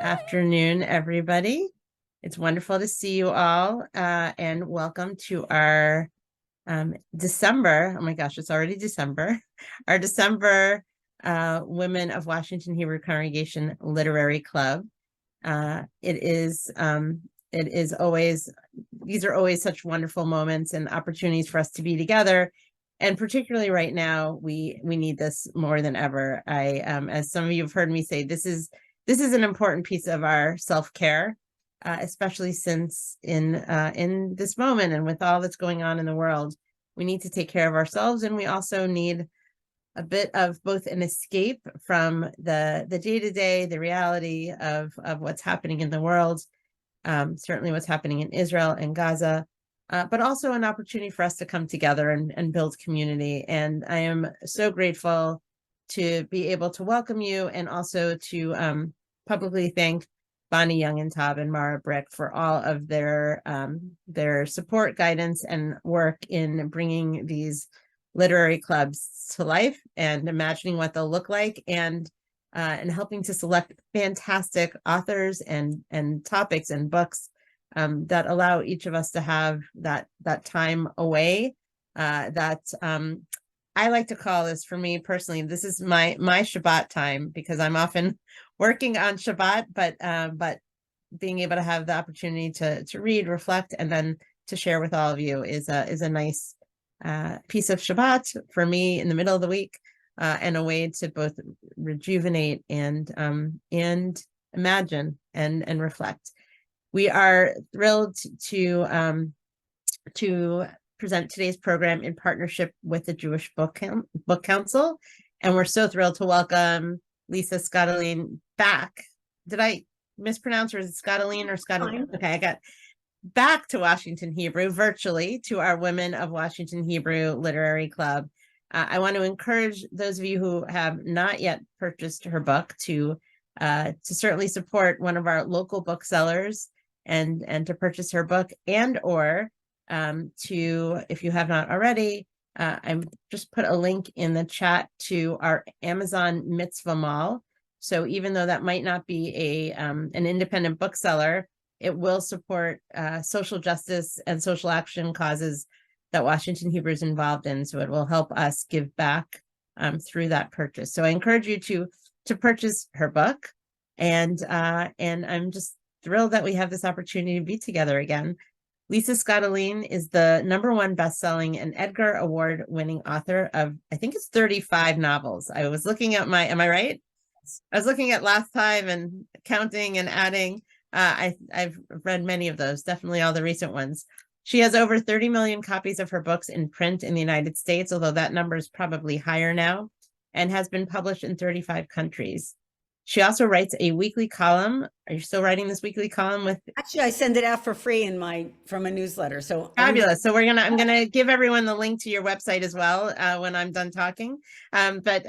Afternoon, everybody. It's wonderful to see you all, and welcome to our December. Oh my gosh, it's already December. Our December Women of Washington Hebrew Congregation Literary Club. It is always, these are always such wonderful moments and opportunities for us to be together. And particularly right now, we need this more than ever. As some of you have heard me say, this is an important piece of our self-care, especially since in this moment and with all that's going on in the world, we need to take care of ourselves, and we also need a bit of both an escape from the day-to-day, the reality of what's happening in the world, certainly what's happening in Israel and Gaza, but also an opportunity for us to come together and build community. And I am so grateful to be able to welcome you, and also to publicly thank Bonnie Young and Tab and Mara Brick for all of their support, guidance, and work in bringing these literary clubs to life and imagining what they'll look like, and helping to select fantastic authors and topics and books that allow each of us to have that time away. I like to call this, for me personally, this is my Shabbat time, because I'm often working on Shabbat, but being able to have the opportunity to read, reflect, and then to share with all of you is a nice piece of Shabbat for me in the middle of the week, and a way to both rejuvenate and imagine and reflect. We are thrilled to present today's program in partnership with the Jewish Book Council, and we're so thrilled to welcome Lisa Scottoline back. Did I mispronounce, or is it Scottoline or Scottoline? Okay, I got back to Washington Hebrew virtually, to our Women of Washington Hebrew Literary Club. I want to encourage those of you who have not yet purchased her book to certainly support one of our local booksellers and to purchase her book, and or to, if you have not already, I just put a link in the chat to our Amazon Mitzvah Mall. So even though that might not be an independent bookseller, it will support social justice and social action causes that Washington Hebrew is involved in. So it will help us give back through that purchase. So I encourage you to purchase her book, and I'm just thrilled that we have this opportunity to be together again. Lisa Scottoline is the #1 best-selling and Edgar Award-winning author of, I think it's 35 novels. I was looking at am I right? I was looking at last time and counting and adding. I've read many of those, definitely all the recent ones. She has over 30 million copies of her books in print in the United States, although that number is probably higher now, and has been published in 35 countries. She also writes a weekly column. Are you still writing this weekly column with? Actually, I send it out for free from a newsletter. So fabulous. So I'm gonna give everyone the link to your website as well when I'm done talking. But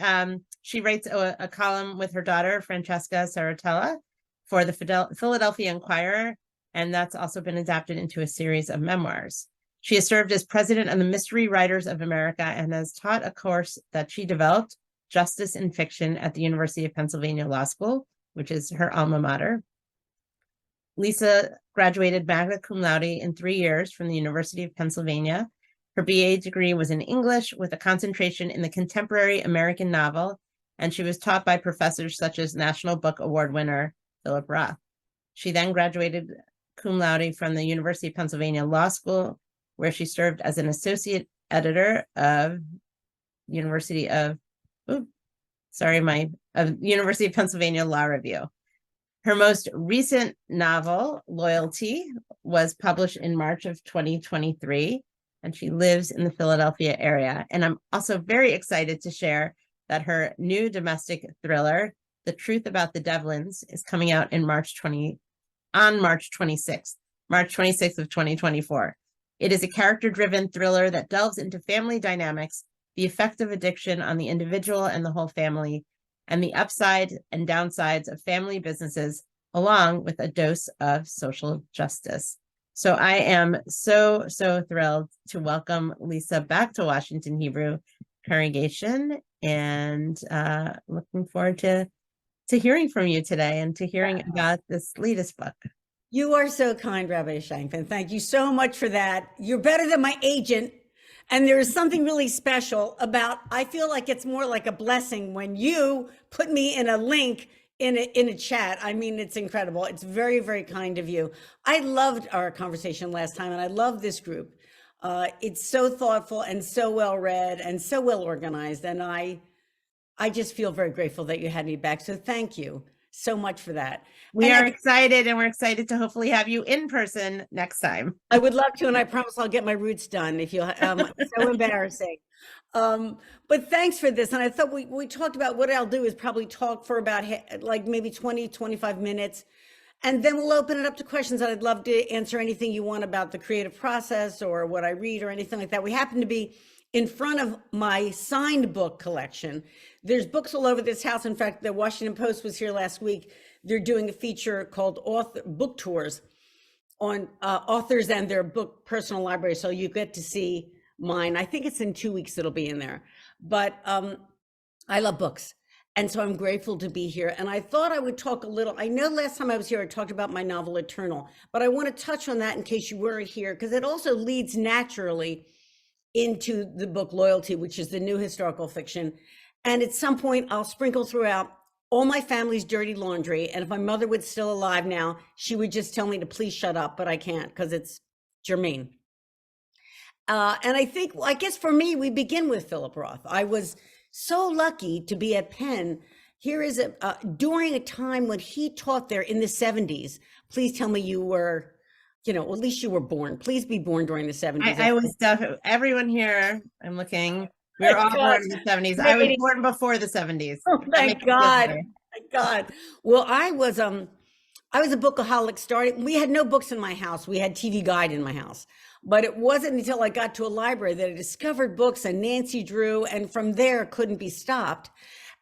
she writes a column with her daughter Francesca Saratella for the Philadelphia Inquirer, and that's also been adapted into a series of memoirs. She has served as president of the Mystery Writers of America and has taught a course that she developed, Justice in Fiction, at the University of Pennsylvania Law School, which is her alma mater. Lisa graduated magna cum laude in 3 years from the University of Pennsylvania. Her BA degree was in English with a concentration in the contemporary American novel, and she was taught by professors such as National Book Award winner Philip Roth. She then graduated cum laude from the University of Pennsylvania Law School, where she served as an associate editor of University of Pennsylvania Law Review. Her most recent novel, Loyalty, was published in March of 2023, and she lives in the Philadelphia area. And I'm also very excited to share that her new domestic thriller, The Truth About the Devlins, is coming out in March 26th of 2024. It is a character-driven thriller that delves into family dynamics, the effect of addiction on the individual and the whole family, and the upside and downsides of family businesses, along with a dose of social justice. So I am so thrilled to welcome Lisa back to Washington Hebrew. congregation, and looking forward to hearing from you today and to hearing about this latest book. You are so kind, Rabbi Shankman. Thank you so much for that. You're better than my agent. And there is something really special about, I feel like it's more like a blessing when you put me in a link in a chat. I mean, it's incredible. It's very, very kind of you. I loved our conversation last time, and I love this group. It's so thoughtful and so well read and so well organized. And I just feel very grateful that you had me back. So thank you so much for that. We are excited, and we're excited to hopefully have you in person next time. I would love to, and I promise I'll get my roots done if you it's so embarrassing. But thanks for this. And I thought we talked about what I'll do is probably talk for about like maybe 20, 25 minutes. And then we'll open it up to questions. And I'd love to answer anything you want about the creative process or what I read or anything like that. We happen to be in front of my signed book collection. There's books all over this house. In fact, the Washington Post was here last week. They're doing a feature called Book Tours on authors and their book personal library. So you get to see mine. I think it's in 2 weeks it'll be in there. But I love books. And so I'm grateful to be here. And I thought I would talk a little. I know last time I was here, I talked about my novel, Eternal. But I want to touch on that in case you weren't here, because it also leads naturally into the book Loyalty, which is the new historical fiction. And at some point, I'll sprinkle throughout all my family's dirty laundry. And if my mother was still alive now, she would just tell me to please shut up, but I can't because it's germane. And I guess for me, we begin with Philip Roth. I was so lucky to be at Penn. Here is during a time when he taught there in the 70s. Please tell me you were, at least you were born. Please be born during the 70s. I was definitely, everyone here, I'm looking, we're all born in the 70s. I was born before the 70s. Oh, thank God. Thank God. Well, I was a bookaholic. We had no books in my house. We had TV Guide in my house. But it wasn't until I got to a library that I discovered books and Nancy Drew, and from there couldn't be stopped.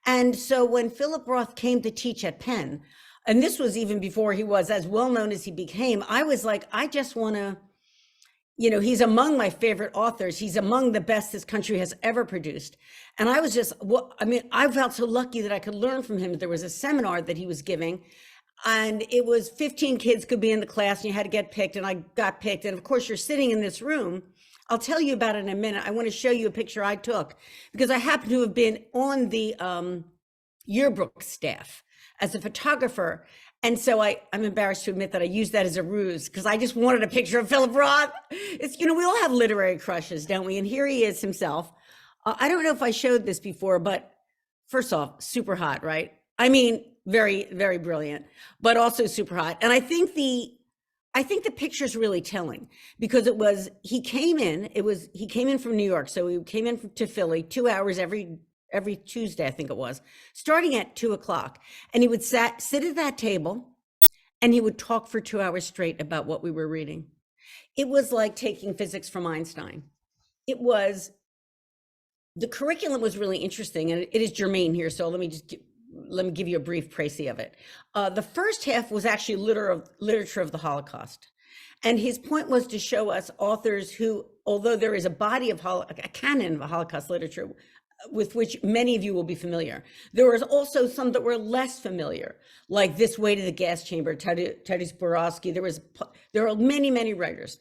And so when Philip Roth came to teach at Penn, and this was even before he was as well known as he became, I was like, I just want to, he's among my favorite authors. He's among the best this country has ever produced. And I was just, I felt so lucky that I could learn from him. There was a seminar that he was giving, and it was 15 kids could be in the class, and you had to get picked, and I got picked. And of course, you're sitting in this room. I'll tell you about it in a minute. I want to show you a picture I took because I happen to have been on the yearbook staff as a photographer. And so I'm embarrassed to admit that I used that as a ruse because I just wanted a picture of Philip Roth. It's, we all have literary crushes, don't we? And here he is himself. I don't know if I showed this before, but first off, super hot, right? I mean, very, very brilliant, but also super hot. And I think the picture is really telling because he came in from New York. So he came in to Philly 2 hours every Tuesday, I think it was, starting at 2:00. And he would sit at that table and he would talk for 2 hours straight about what we were reading. It was like taking physics from Einstein. The curriculum was really interesting, and it is germane here. So let me give you a brief précis of it. The first half was actually literature of the Holocaust. And his point was to show us authors who, although there is a body of a canon of Holocaust literature with which many of you will be familiar, there was also some that were less familiar, like This Way to the Gas Chamber, Tadeusz Borowski. There are many, many writers.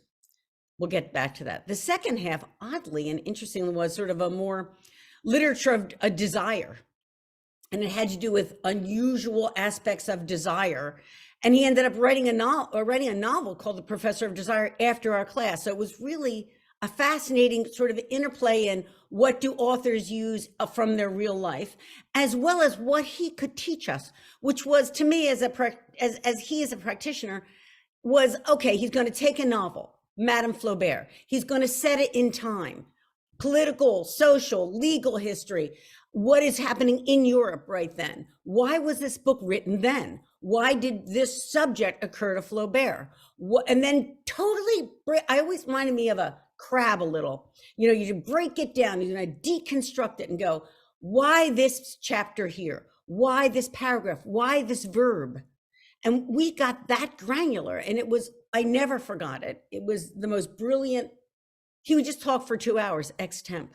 We'll get back to that. The second half, oddly and interestingly, was sort of a more literature of a desire. And it had to do with unusual aspects of desire. And he ended up writing a novel called The Professor of Desire after our class. So it was really a fascinating sort of interplay in what do authors use from their real life, as well as what he could teach us, which was, to me, as he is a practitioner, was, okay, he's going to take a novel, Madame Flaubert. He's going to set it in time, political, social, legal history. What is happening in Europe right then? Why was this book written then? Why did this subject occur to Flaubert? And then I always reminded me of a crab a little. You break it down, you're going to deconstruct it and go, why this chapter here? Why this paragraph? Why this verb? And we got that granular, and I never forgot it. It was the most brilliant. He would just talk for 2 hours, ex-temp.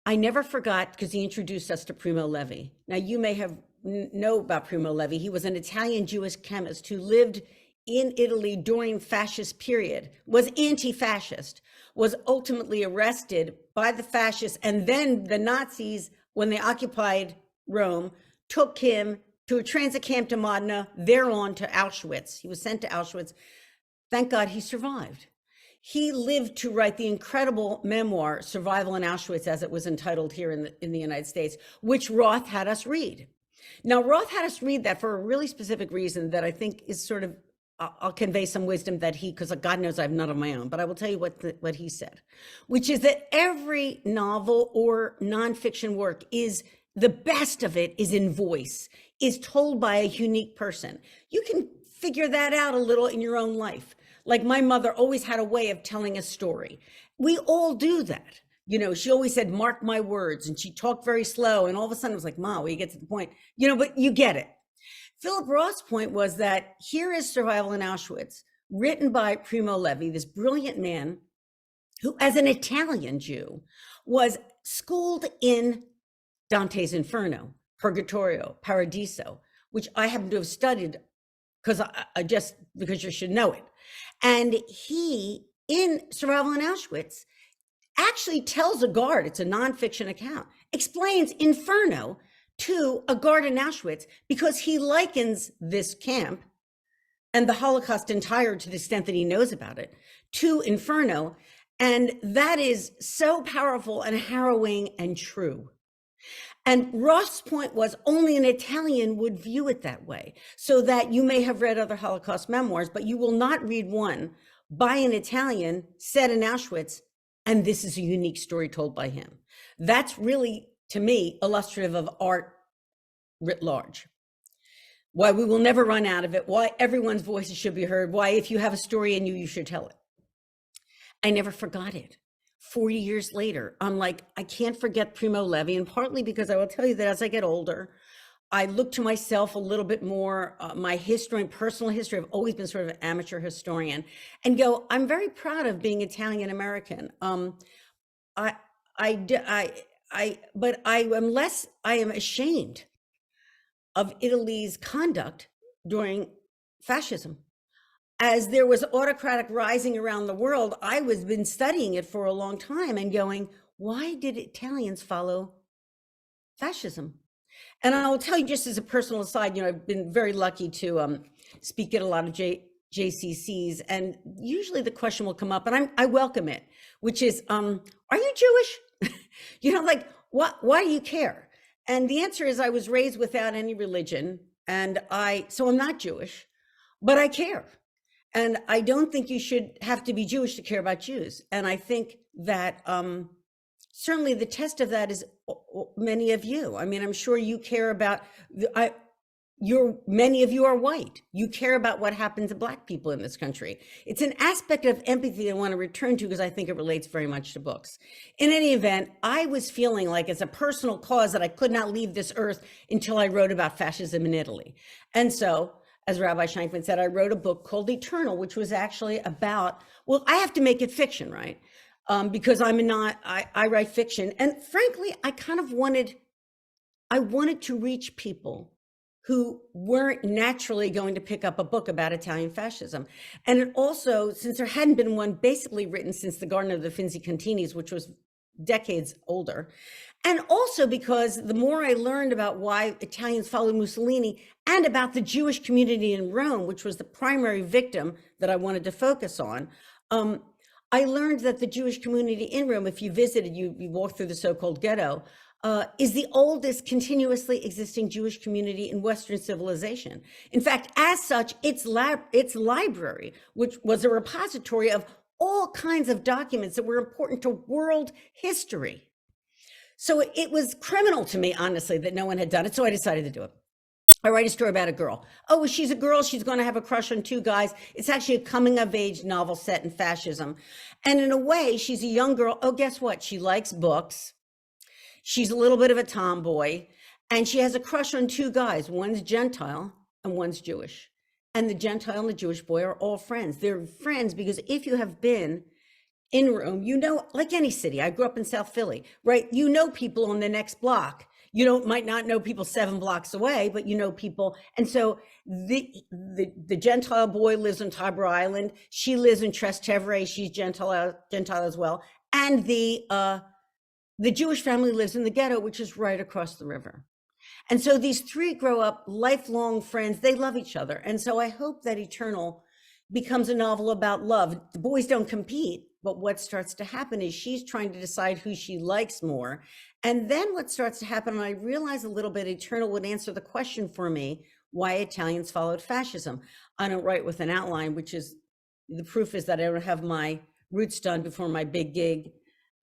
I never forgot, because he introduced us to Primo Levi. Now, you may have know about Primo Levi. He was an Italian Jewish chemist who lived in Italy during fascist period, was anti-fascist, was ultimately arrested by the fascists, and then the Nazis, when they occupied Rome, took him to a transit camp to Modena, thereon to Auschwitz. He was sent to Auschwitz. Thank God he survived. He lived to write the incredible memoir, Survival in Auschwitz, as it was entitled here in the United States, which Roth had us read. Now, Roth had us read that for a really specific reason that I think is sort of, I'll convey some wisdom that because God knows I have none of my own, but I will tell you what he said, which is that every novel or nonfiction work is, the best of it is in voice, is told by a unique person. You can figure that out a little in your own life. Like my mother always had a way of telling a story. We all do that. You know, she always said, mark my words, and she talked very slow. And all of a sudden it was like, Ma, we get to the point, you know, but you get it. Philip Roth's point was that here is Survival in Auschwitz, written by Primo Levi, this brilliant man who, as an Italian Jew, was schooled in Dante's Inferno, Purgatorio, Paradiso, which I happen to have studied because because you should know it. And he, in Survival in Auschwitz, actually tells a guard, it's a nonfiction account, explains Inferno to a guard in Auschwitz because he likens this camp and the Holocaust entire, to the extent that he knows about it, to Inferno. And that is so powerful and harrowing and true. And Roth's point was only an Italian would view it that way, so that you may have read other Holocaust memoirs, but you will not read one by an Italian set in Auschwitz, and this is a unique story told by him. That's really, to me, illustrative of art writ large. Why we will never run out of it, why everyone's voices should be heard, why if you have a story in you, you should tell it. I never forgot it. 40 years later, I'm like, I can't forget Primo Levi, and partly because I will tell you that as I get older, I look to myself a little bit more, my history and personal history. I've always been sort of an amateur historian, and go, I'm very proud of being Italian American. But I am ashamed of Italy's conduct during fascism. As there was autocratic rising around the world, I was been studying it for a long time and going, why did Italians follow fascism? And I'll tell you, just as a personal aside, you know, I've been very lucky to speak at a lot of JCCs, and usually the question will come up, and I welcome it, which is, are you Jewish? You know, like, why do you care? And the answer is, I was raised without any religion, and so I'm not Jewish, but I care. And I don't think you should have to be Jewish to care about Jews. And I think that certainly the test of that is many of you. I mean, I'm sure you care about, many of you are white. You care about what happens to Black people in this country. It's an aspect of empathy I want to return to because I think it relates very much to books. In any event, I was feeling like it's a personal cause that I could not leave this earth until I wrote about fascism in Italy. And so, as Rabbi Shankman said, I wrote a book called Eternal, which was actually about, well, I have to make it fiction, right? Because I write fiction. And frankly, I wanted to reach people who weren't naturally going to pick up a book about Italian fascism. And it also, since there hadn't been one basically written since the Garden of the Finzi-Continis, which was decades older, and also because the more I learned about why Italians followed Mussolini and about the Jewish community in Rome, which was the primary victim that I wanted to focus on, I learned that the Jewish community in Rome, if you visited, you walk through the so-called ghetto, is the oldest continuously existing Jewish community in Western civilization. In fact, as such, its library, which was a repository of all kinds of documents that were important to world history. So it was criminal to me, honestly, that no one had done it. So I decided to do it. I write a story about a girl. Oh, she's a girl. She's going to have a crush on two guys. It's actually a coming of age novel set in fascism. And in a way, she's a young girl. Oh, guess what? She likes books. She's a little bit of a tomboy. And she has a crush on two guys. One's Gentile and one's Jewish. And the Gentile and the Jewish boy are all friends. They're friends because if you have been in Rome, you know, like any city, I grew up in South Philly, right? You know people on the next block. You don't might not know people 7 blocks away, but you know people. And so the Gentile boy lives on Tabor Island. She lives in Trastevere. She's Gentile as well. And the Jewish family lives in the ghetto, which is right across the river. And so these 3 grow up lifelong friends. They love each other. And so I hope that Eternal becomes a novel about love. The boys don't compete, but what starts to happen is she's trying to decide who she likes more. And then what starts to happen, and I realize a little bit, Eternal would answer the question for me, why Italians followed fascism. I don't write with an outline, which is, the proof is that I don't have my roots done before my big gig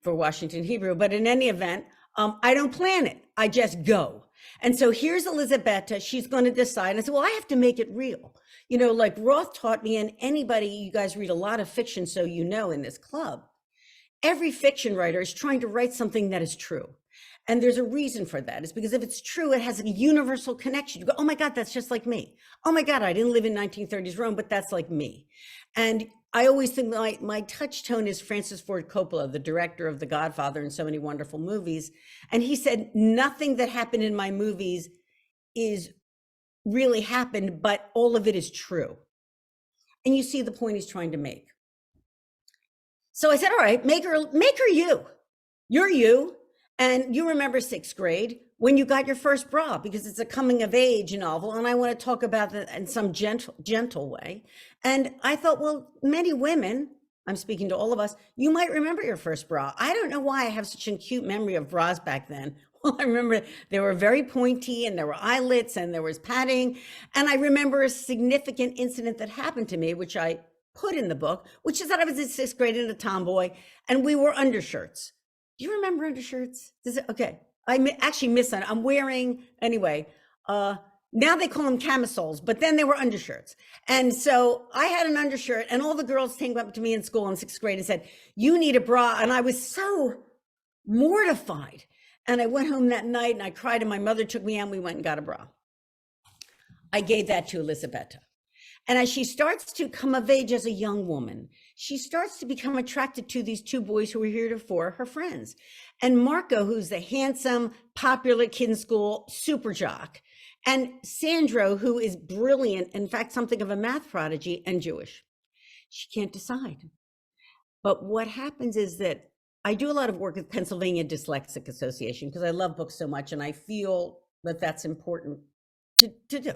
for Washington Hebrew. But in any event, I don't plan it. I just go. And so here's Elisabetta. She's going to decide. I said, well, I have to make it real. You know, like Roth taught me, and anybody, you guys read a lot of fiction, so you know in this club, every fiction writer is trying to write something that is true. And there's a reason for that. It's because if it's true, it has a universal connection. You go, oh my God, that's just like me. Oh my God, I didn't live in 1930s Rome, but that's like me. And I always think my touchstone is Francis Ford Coppola, the director of The Godfather and so many wonderful movies. And he said, nothing that happened in my movies is really happened, but all of it is true. And you see the point he's trying to make. So I said, all right, make her you. You're you. And you remember 6th grade when you got your first bra, because it's a coming of age novel. And I want to talk about that in some gentle way. And I thought, well, many women, I'm speaking to all of us, you might remember your first bra. I don't know why I have such an acute memory of bras back then. Well, I remember they were very pointy and there were eyelets and there was padding. And I remember a significant incident that happened to me, which I put in the book, which is that I was in 6th grade and a tomboy and we wore undershirts. Do you remember undershirts? Okay. I actually miss that. I'm wearing, anyway, now they call them camisoles, but then they were undershirts. And so I had an undershirt and all the girls came up to me in school in 6th grade and said, you need a bra. And I was so mortified. And I went home that night and I cried and my mother took me out and we went and got a bra. I gave that to Elisabetta. And as she starts to come of age as a young woman, she starts to become attracted to these 2 boys who were heretofore her friends. And Marco, who's the handsome, popular kid in school, super jock. And Sandro, who is brilliant, in fact, something of a math prodigy and Jewish. She can't decide. But what happens is that I do a lot of work with Pennsylvania Dyslexic Association because I love books so much and I feel that that's important to do.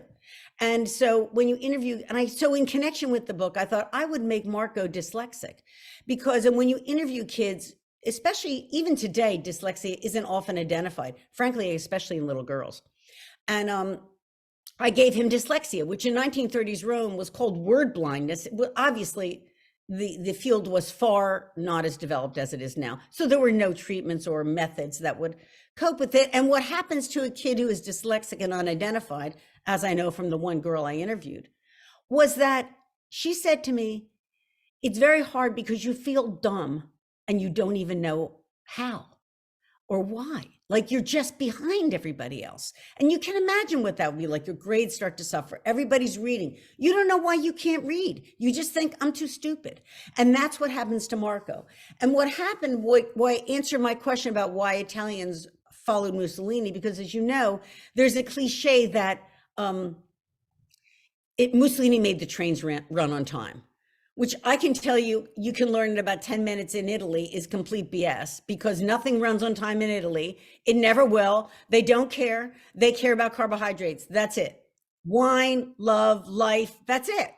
And so when you interview, so in connection with the book, I thought I would make Marco dyslexic because when you interview kids, especially even today, dyslexia isn't often identified, frankly, especially in little girls. And I gave him dyslexia, which in 1930s Rome was called word blindness. Obviously, the field was far not as developed as it is now. So there were no treatments or methods that would cope with it. And what happens to a kid who is dyslexic and unidentified, as I know from the one girl I interviewed, was that she said to me, it's very hard because you feel dumb and you don't even know how or why. Like you're just behind everybody else. And you can imagine what that would be like. Your grades start to suffer. Everybody's reading. You don't know why you can't read. You just think I'm too stupid. And that's what happens to Marco. And what happened, why answer my question about why Italians followed Mussolini, because as you know, there's a cliche that Mussolini made the trains run on time, which I can tell you, you can learn in about 10 minutes in Italy is complete BS because nothing runs on time in Italy. It never will. They don't care. They care about carbohydrates. That's it. Wine, love, life, that's it.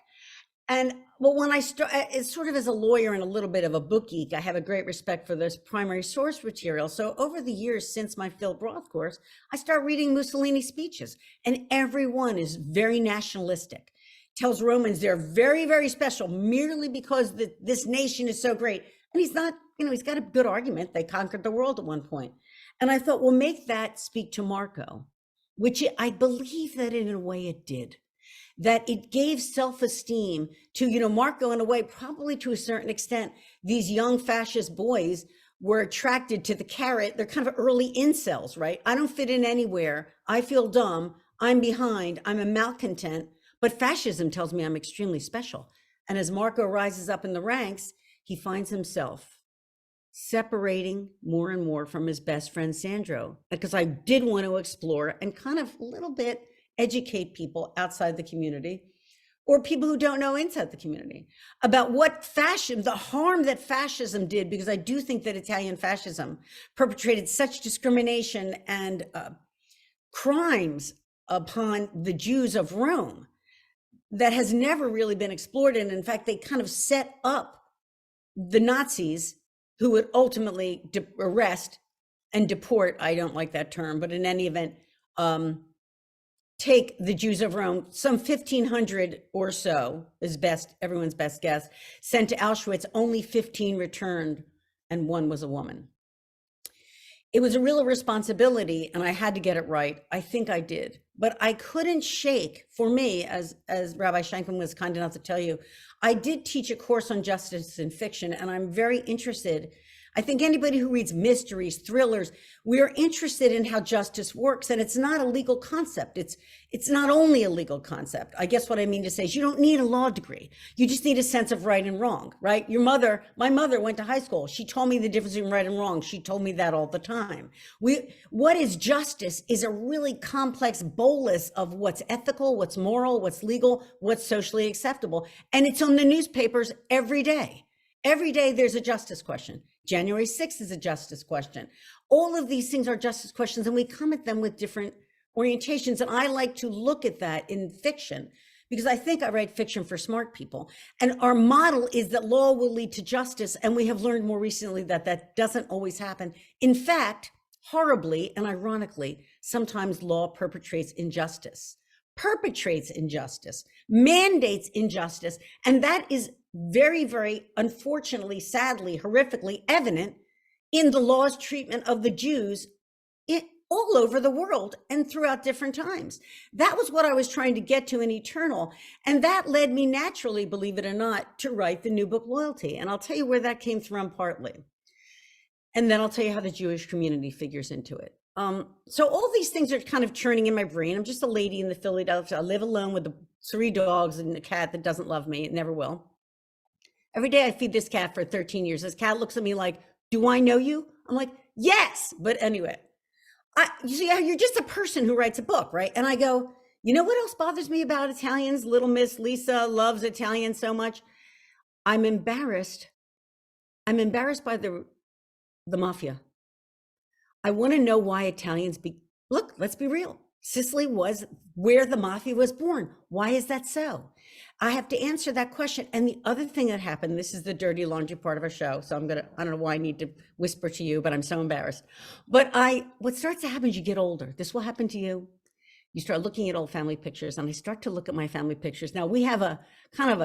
And well, when I start, it's sort of as a lawyer and a little bit of a book geek, I have a great respect for this primary source material. So over the years since my Phil Roth course, I start reading Mussolini speeches and every one is very nationalistic. Tells Romans they're very, very special merely because this nation is so great. And he's not, he's got a good argument. They conquered the world at one point. And I thought, well, make that speak to Marco, which I believe that in a way it did. That it gave self-esteem to, Marco in a way, probably to a certain extent, these young fascist boys were attracted to the carrot. They're kind of early incels, right? I don't fit in anywhere. I feel dumb. I'm behind. I'm a malcontent. But fascism tells me I'm extremely special. And as Marco rises up in the ranks, he finds himself separating more and more from his best friend Sandro, because I did want to explore and kind of a little bit educate people outside the community, or people who don't know inside the community, about what the harm that fascism did, because I do think that Italian fascism perpetrated such discrimination and crimes upon the Jews of Rome that has never really been explored. And in fact, they kind of set up the Nazis, who would ultimately arrest and deport, I don't like that term, but in any event, take the Jews of Rome, some 1,500 or so is everyone's best guess, sent to Auschwitz. Only 15 returned, and one was a woman. It was a real responsibility, and I had to get it right. I think I did, but I couldn't shake. For me, as Rabbi Shankman was kind enough to tell you, I did teach a course on justice in fiction, and I'm very interested. I think anybody who reads mysteries, thrillers, we are interested in how justice works, and it's not a legal concept. It's not only a legal concept. I guess what I mean to say is you don't need a law degree. You just need a sense of right and wrong, right? My mother went to high school. She told me the difference between right and wrong. She told me that all the time. What is justice is a really complex bolus of what's ethical, what's moral, what's legal, what's socially acceptable. And it's on the newspapers every day. Every day there's a justice question. January 6th is a justice question. All of these things are justice questions, and we come at them with different orientations. And I like to look at that in fiction, because I think I write fiction for smart people. And our model is that law will lead to justice. And we have learned more recently that that doesn't always happen. In fact, horribly and ironically, sometimes law perpetrates injustice, mandates injustice. And that is very, very unfortunately, sadly, horrifically evident in the law's treatment of the Jews all over the world and throughout different times. That was what I was trying to get to in Eternal. And that led me naturally, believe it or not, to write the new book, Loyalty. And I'll tell you where that came from partly. And then I'll tell you how the Jewish community figures into it. So all these things are kind of churning in my brain. I'm just a lady in the Philadelphia. I live alone with the 3 dogs and a cat that doesn't love me. It never will. Every day I feed this cat for 13 years. This cat looks at me like, do I know you? I'm like, yes. But anyway, you see, you're just a person who writes a book, right? And I go, you know what else bothers me about Italians? Little Miss Lisa loves Italian so much. I'm embarrassed. I'm embarrassed by the mafia. I want to know why Italians look, let's be real. Sicily was where the mafia was born. Why is that so? I have to answer that question. And the other thing that happened, this is the dirty laundry part of our show. So I don't know why I need to whisper to you, but I'm so embarrassed. But what starts to happen is you get older. This will happen to you. You start looking at old family pictures, and I start to look at my family pictures. Now we have a kind of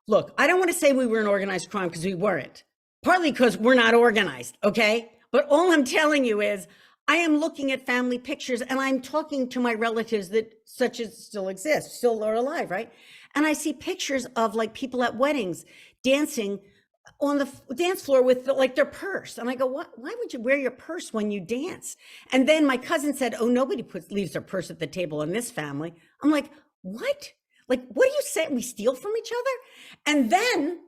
look, I don't want to say we were an organized crime, because we weren't. Partly because we're not organized, okay? But all I'm telling you is I am looking at family pictures, and I'm talking to my relatives that such as still exist, still are alive, right? And I see pictures of like people at weddings dancing on the dance floor with like their purse. And I go, why would you wear your purse when you dance? And then my cousin said, oh, nobody leaves their purse at the table in this family. I'm like, what? Like, what do you say? We steal from each other? And then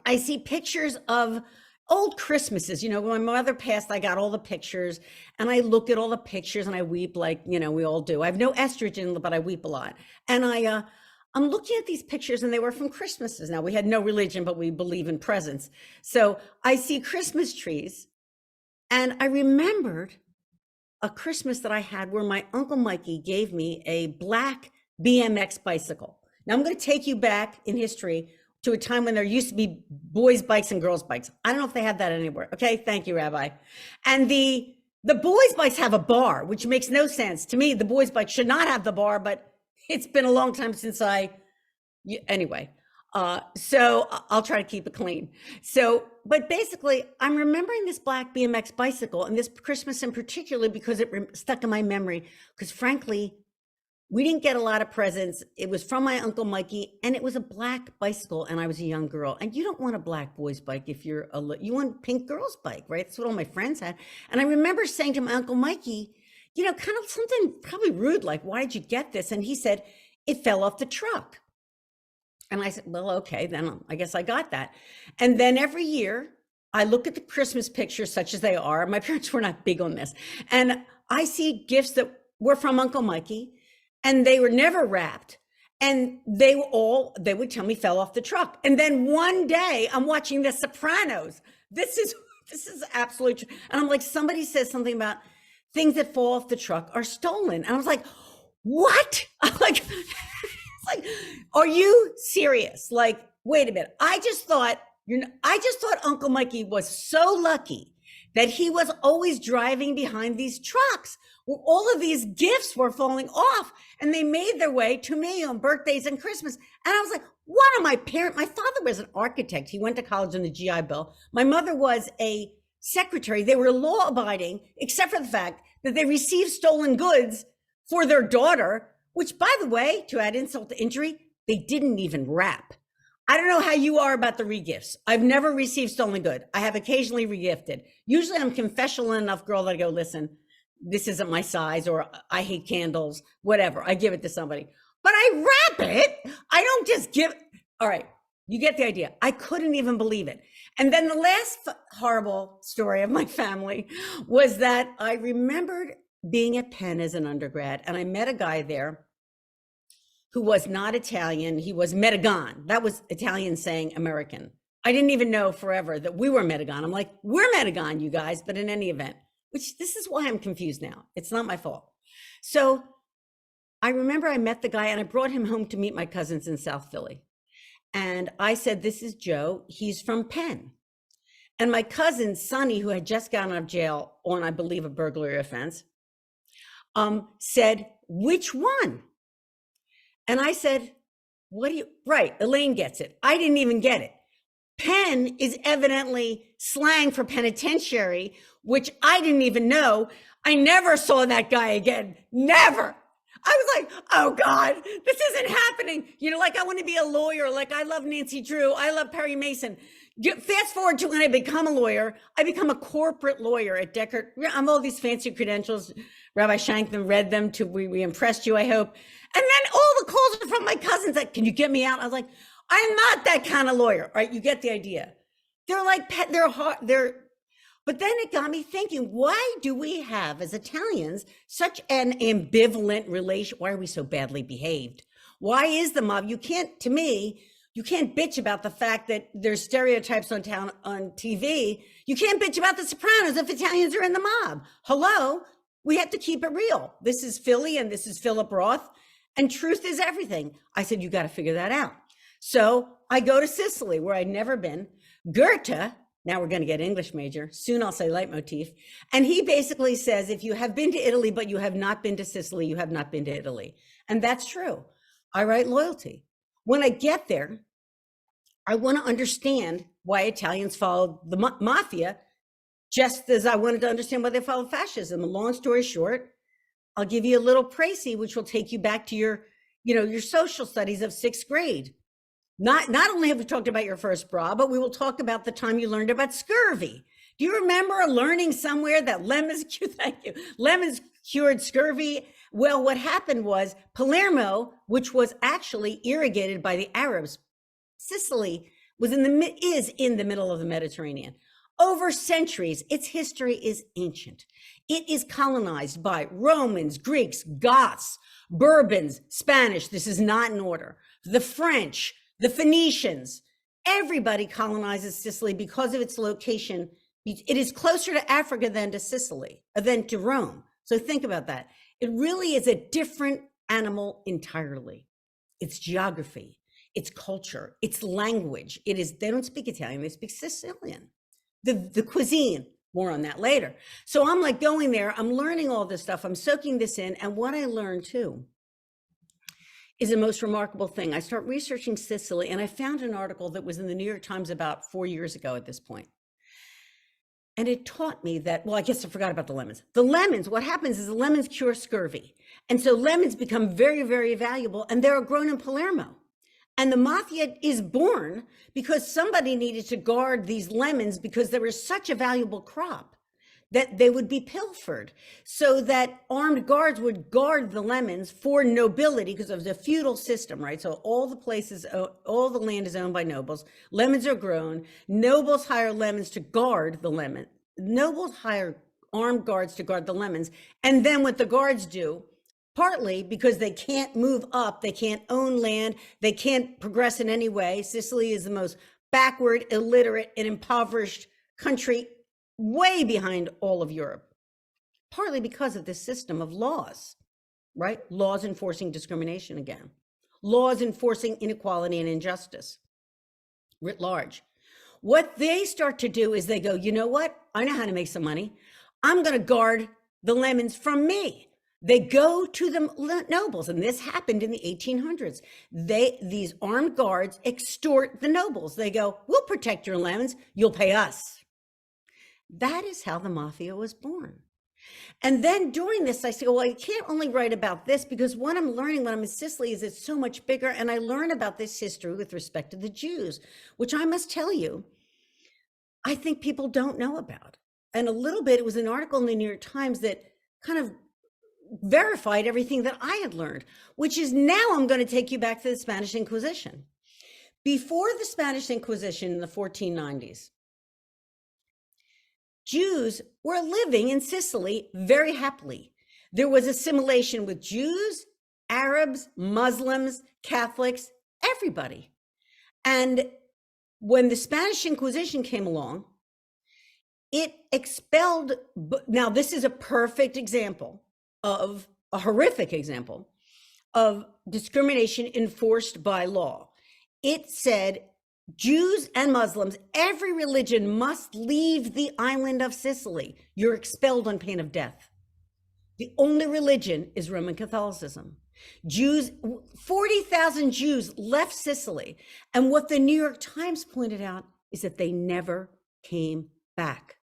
I see pictures of old Christmases. You know, when my mother passed, I got all the pictures, and I look at all the pictures and I weep like, you know, we all do. I have no estrogen, but I weep a lot. And I'm looking at these pictures, and they were from Christmases. Now, we had no religion, but we believe in presents. So I see Christmas trees, and I remembered a Christmas that I had where my Uncle Mikey gave me a black BMX bicycle. Now I'm going to take you back in history to a time when there used to be boys' bikes and girls' bikes. I don't know if they have that anywhere. Okay, thank you, Rabbi. And the boys' bikes have a bar, which makes no sense. To me, the boys' bike should not have the bar, but it's been a long time since anyway. So I'll try to keep it clean. But basically, I'm remembering this black BMX bicycle, and this Christmas in particular, because it stuck in my memory, because frankly, we didn't get a lot of presents. It was from my Uncle Mikey, and it was a black bicycle, and I was a young girl. And you don't want a black boy's bike if you want a pink girl's bike, right? That's what all my friends had. And I remember saying to my Uncle Mikey, you know, kind of something probably rude, like, why did you get this? And he said, it fell off the truck. And I said, well, okay, then I guess I got that. And then every year I look at the Christmas pictures, such as they are. My parents were not big on this. And I see gifts that were from Uncle Mikey, and they were never wrapped. And they would tell me fell off the truck. And then one day I'm watching The Sopranos. This is absolutely true. And I'm like, somebody says something about things that fall off the truck are stolen. And I was like, what? I'm like, it's like, are you serious? Like, wait a minute. I just thought Uncle Mikey was so lucky that he was always driving behind these trucks where all of these gifts were falling off, and they made their way to me on birthdays and Christmas. And I was like, my father was an architect. He went to college on the GI Bill. My mother was a secretary. They were law abiding, except for the fact that they received stolen goods for their daughter, which, by the way, to add insult to injury, they didn't even wrap. I don't know how you are about the regifts. I've never received stolen good. I have occasionally regifted. Usually I'm confessional enough girl that I go, listen, this isn't my size, or I hate candles, whatever. I give it to somebody, but I wrap it. I don't just give. All right. You get the idea. I couldn't even believe it. And then the last horrible story of my family was that I remembered being at Penn as an undergrad, and I met a guy there who was not Italian. He was Medagon. That was Italian saying American. I didn't even know forever that we were Medagon. I'm like, we're Medagon, you guys. But in any event, this is why I'm confused now. It's not my fault. So I remember I met the guy and I brought him home to meet my cousins in South Philly. And I said, this is Joe. He's from Penn. And my cousin, Sonny, who had just gotten out of jail on, I believe, a burglary offense, said, which one? And I said, right, Elaine gets it. I didn't even get it. Penn is evidently slang for penitentiary, which I didn't even know. I never saw that guy again. Never. I was like, oh God, this isn't happening. You know, like I want to be a lawyer. Like I love Nancy Drew. I love Perry Mason. Fast forward to when I become a lawyer. I become a corporate lawyer at Deckard. I'm all these fancy credentials. Rabbi Shankman read them to, we impressed you, I hope. And then all the calls are from my cousins like, can you get me out? I was like, I'm not that kind of lawyer. Right? You get the idea. They're like, they're hard. But then it got me thinking, why do we have, as Italians, such an ambivalent relation? Why are we so badly behaved? Why is the mob? You can't bitch about the fact that there's stereotypes on TV. You can't bitch about the Sopranos if Italians are in the mob. Hello, we have to keep it real. This is Philly and this is Philip Roth, and truth is everything. I said, you got to figure that out. So I go to Sicily, where I'd never been. Goethe, now we're going to get English major. Soon I'll say leitmotif. And he basically says, if you have been to Italy, but you have not been to Sicily, you have not been to Italy. And that's true. I write loyalty. When I get there, I want to understand why Italians followed the mafia, just as I wanted to understand why they followed fascism. A long story short, I'll give you a little précis, which will take you back to your social studies of 6th grade. Not only have we talked about your first bra, but we will talk about the time you learned about scurvy. Do you remember learning somewhere that lemons cured scurvy? Well, what happened was Palermo, which was actually irrigated by the Arabs, Sicily is in the middle of the Mediterranean. Over centuries, its history is ancient. It is colonized by Romans, Greeks, Goths, Bourbons, Spanish. This is not in order. The French, the Phoenicians. Everybody colonizes Sicily because of its location. It is closer to Africa than to Sicily, than to Rome. So think about that. It really is a different animal entirely. Its geography, its culture, its language. They don't speak Italian, they speak Sicilian. The cuisine, more on that later. So I'm like going there, I'm learning all this stuff, I'm soaking this in. And what I learned too is the most remarkable thing. I start researching Sicily, and I found an article that was in the New York Times about 4 years ago at this point. And it taught me that, well, I guess I forgot about the lemons. The lemons, what happens is the lemons cure scurvy. And so lemons become very, very valuable, and they're grown in Palermo. And the mafia is born because somebody needed to guard these lemons because they were such a valuable crop that they would be pilfered, so that armed guards would guard the lemons for nobility, because it was a feudal system, right? So all the land is owned by nobles. Lemons are grown. Nobles hire lemons to guard the lemon. Nobles hire armed guards to guard the lemons. And then what the guards do, partly because they can't move up, they can't own land, they can't progress in any way. Sicily is the most backward, illiterate, and impoverished country, way behind all of Europe, partly because of this system of laws, right? Laws enforcing discrimination again, laws enforcing inequality and injustice writ large. What they start to do is they go, you know what? I know how to make some money. I'm going to guard the lemons from me. They go to the nobles, and this happened in the 1800s. These armed guards extort the nobles. They go, we'll protect your lemons, you'll pay us. That is how the mafia was born. And then during this, I say, well, I can't only write about this, because what I'm learning when I'm in Sicily is it's so much bigger. And I learn about this history with respect to the Jews, which I must tell you, I think people don't know about. And a little bit, it was an article in the New York Times that kind of verified everything that I had learned, which is, now I'm going to take you back to the Spanish Inquisition. Before the Spanish Inquisition in the 1490s, Jews were living in Sicily very happily. There was assimilation with Jews, Arabs, Muslims, Catholics, everybody. And when the Spanish Inquisition came along, it expelled, now this is a perfect example of a horrific example of discrimination enforced by law. It said, Jews and Muslims, every religion must leave the island of Sicily. You're expelled on pain of death. The only religion is Roman Catholicism. Jews, 40,000 Jews left Sicily. And what the New York Times pointed out is that they never came back.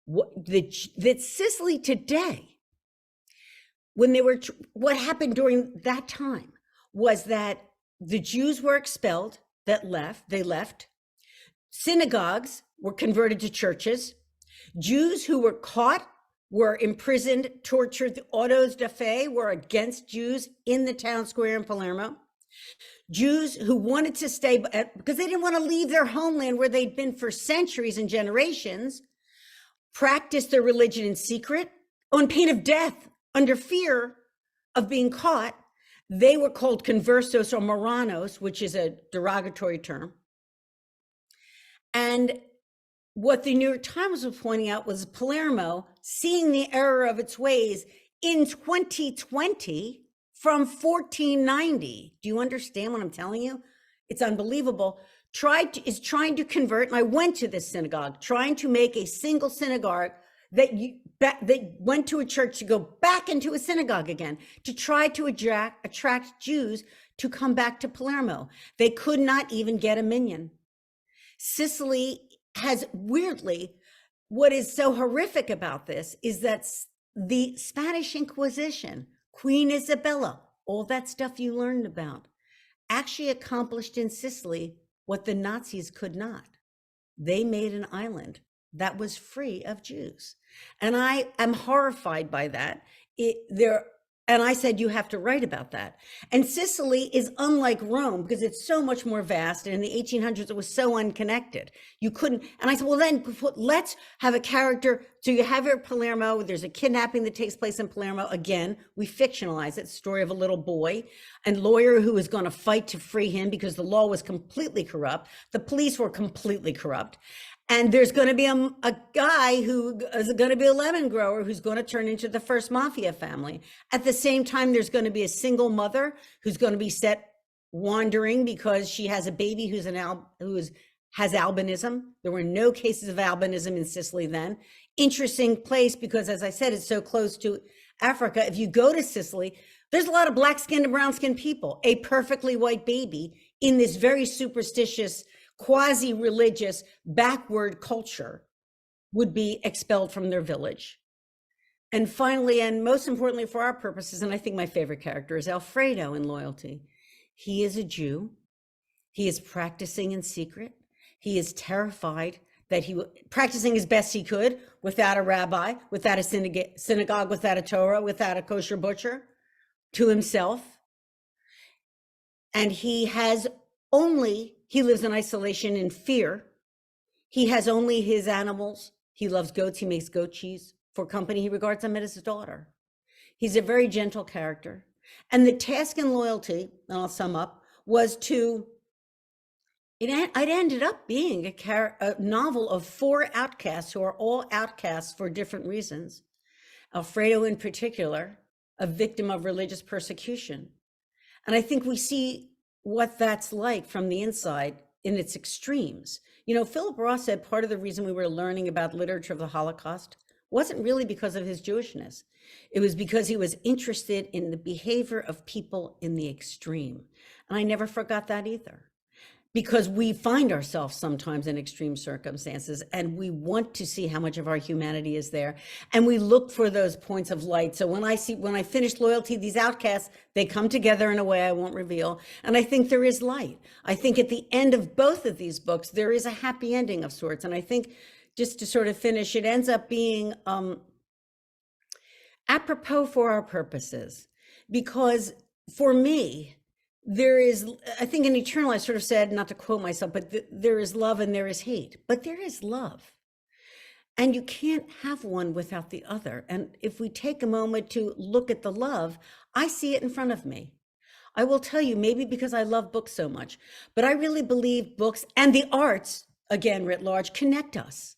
That Sicily today, what happened during that time was that the Jews were expelled, they left. Synagogues were converted to churches. Jews who were caught were imprisoned, tortured. The autos da fe were against Jews in the town square in Palermo. Jews who wanted to stay, because they didn't want to leave their homeland where they'd been for centuries and generations, practiced their religion in secret on pain of death, under fear of being caught. They were called conversos or moranos, which is a derogatory term. And what the New York Times was pointing out was Palermo, seeing the error of its ways in 2020 from 1490. Do you understand what I'm telling you? It's unbelievable. Is trying to convert, and I went to this synagogue, trying to make a single synagogue that went to a church to go back into a synagogue again, to try to attract Jews to come back to Palermo. They could not even get a minyan. Sicily has, weirdly, what is so horrific about this is that the Spanish Inquisition, Queen Isabella, all that stuff you learned about, actually accomplished in Sicily what the Nazis could not. They made an island that was free of Jews. And I am horrified by that. And I said, you have to write about that. And Sicily is unlike Rome because it's so much more vast. And in the 1800s, it was so unconnected. You couldn't. And I said, well, then let's have a character. So you have your Palermo. There's a kidnapping that takes place in Palermo. Again, we fictionalize it. Story of a little boy and lawyer who is going to fight to free him because the law was completely corrupt. The police were completely corrupt. And there's going to be a guy who is going to be a lemon grower who's going to turn into the first mafia family. At the same time, there's going to be a single mother who's going to be set wandering because she has a baby who has albinism. There were no cases of albinism in Sicily then. Interesting place because, as I said, it's so close to Africa. If you go to Sicily, there's a lot of black-skinned and brown-skinned people. A perfectly white baby in this very superstitious, quasi-religious, backward culture would be expelled from their village. And finally, and most importantly for our purposes, and I think my favorite character is Alfredo in Loyalty. He is a Jew. He is practicing in secret. He is terrified that he practicing as best he could without a rabbi, without a synagogue, without a Torah, without a kosher butcher, to himself. And he lives in isolation and fear. He has only his animals. He loves goats. He makes goat cheese. For company, he regards them as his daughter. He's a very gentle character. And the task and loyalty, and I'll sum up, was it ended up being a novel of 4 outcasts who are all outcasts for different reasons. Alfredo in particular, a victim of religious persecution. And I think we see what that's like from the inside in its extremes. You know, Philip Roth said part of the reason we were learning about literature of the Holocaust wasn't really because of his Jewishness. It was because he was interested in the behavior of people in the extreme. And I never forgot that either. Because we find ourselves sometimes in extreme circumstances and we want to see how much of our humanity is there. And we look for those points of light. So when I finish Loyalty, these outcasts, they come together in a way I won't reveal. And I think there is light. I think at the end of both of these books, there is a happy ending of sorts. And I think just to sort of finish, it ends up being apropos for our purposes. Because for me, there is, I think in Eternal, I sort of said, not to quote myself, but there is love and there is hate, but there is love. And you can't have one without the other. And if we take a moment to look at the love, I see it in front of me. I will tell you, maybe because I love books so much, but I really believe books and the arts, again, writ large, connect us.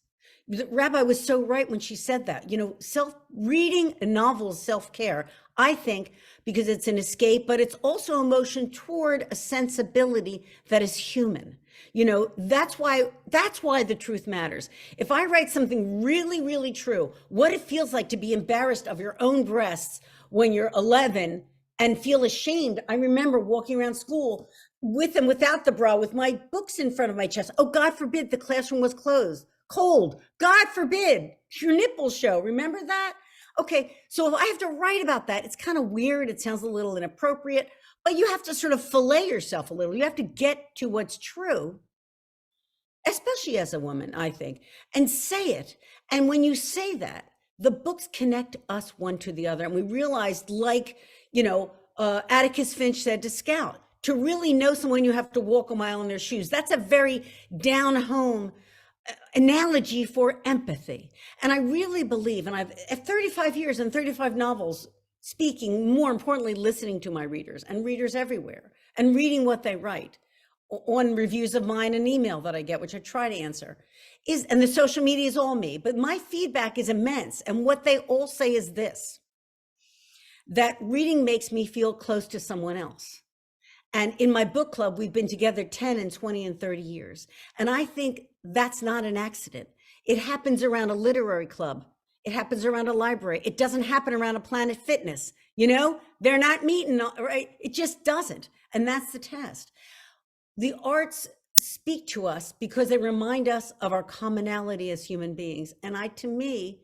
The Rabbi was so right when she said that. You know, reading a novel is self-care, I think, because it's an escape, but it's also a motion toward a sensibility that is human. You know, that's why the truth matters. If I write something really, really true, what it feels like to be embarrassed of your own breasts when you're 11 and feel ashamed. I remember walking around school with and without the bra, with my books in front of my chest. Oh, God forbid the classroom was cold. God forbid your nipples show. Remember that? Okay, so if I have to write about that, it's kind of weird. It sounds a little inappropriate, but you have to sort of fillet yourself a little. You have to get to what's true, especially as a woman, I think, and say it. And when you say that, the books connect us one to the other. And we realized, like, you know, Atticus Finch said to Scout, to really know someone, you have to walk a mile in their shoes. That's a very down-home analogy for empathy. And I really believe, and I've at 35 years and 35 novels, speaking, more importantly, listening to my readers and readers everywhere and reading what they write on reviews of mine and email that I get, which I try to answer, and the social media is all me, but my feedback is immense. And what they all say is this, that reading makes me feel close to someone else. And in my book club, we've been together 10 and 20 and 30 years. And I think that's not an accident. It happens around a literary club. It happens around a library. It doesn't happen around a Planet Fitness. You know, they're not meeting, right? It just doesn't. And that's the test. The arts speak to us because they remind us of our commonality as human beings. And to me,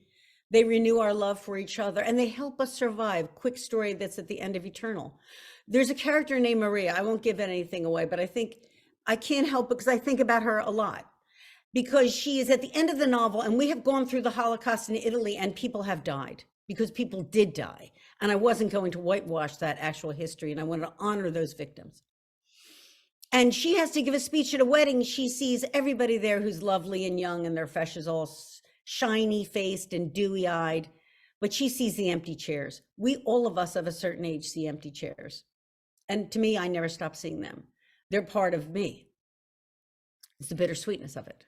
they renew our love for each other and they help us survive. Quick story that's at the end of Eternal. There's a character named Maria. I won't give anything away, but I think I can't help because I think about her a lot, because she is at the end of the novel and we have gone through the Holocaust in Italy and people have died because people did die. And I wasn't going to whitewash that actual history and I wanted to honor those victims. And she has to give a speech at a wedding. She sees everybody there who's lovely and young and their flesh is all shiny faced and dewy eyed, but she sees the empty chairs. All of us of a certain age see empty chairs. And to me, I never stop seeing them. They're part of me. It's the bittersweetness of it.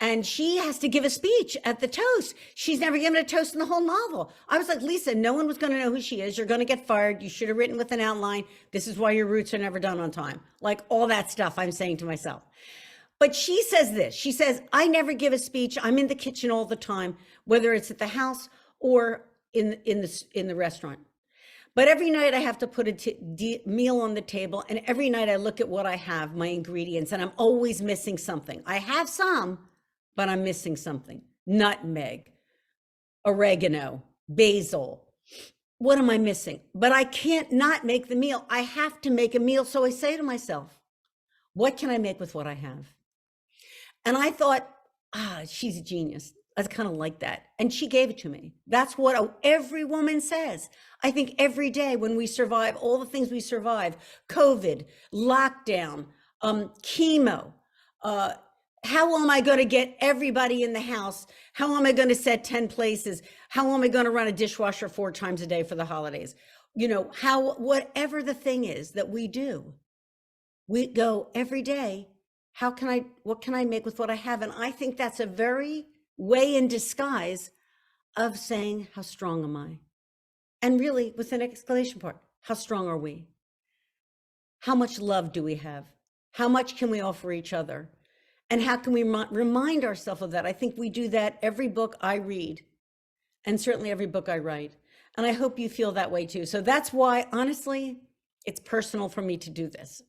And she has to give a speech at the toast. She's never given a toast in the whole novel. I was like, Lisa, no one was going to know who she is. You're going to get fired. You should have written with an outline. This is why your roots are never done on time. Like all that stuff I'm saying to myself. But she says this. She says, I never give a speech. I'm in the kitchen all the time, whether it's at the house or in the restaurant. But every night I have to put a meal on the table, and every night I look at what I have, my ingredients, and I'm always missing something. I have some, but I'm missing something. Nutmeg, oregano, basil. What am I missing? But I can't not make the meal. I have to make a meal. So I say to myself, what can I make with what I have? And I thought, she's a genius. I kind of like that. And she gave it to me. That's what every woman says. I think every day when we survive all the things we survive, COVID, lockdown, chemo, how am I going to get everybody in the house? How am I going to set 10 places? How am I going to run a dishwasher 4 times a day for the holidays? You know, whatever the thing is that we do, we go every day. What can I make with what I have? And I think that's a very way in disguise of saying, how strong am I? And really with an exclamation point, how strong are we? How much love do we have? How much can we offer each other? And how can we remind ourselves of that? I think we do that every book I read, and certainly every book I write. And I hope you feel that way too. So that's why, honestly, it's personal for me to do this.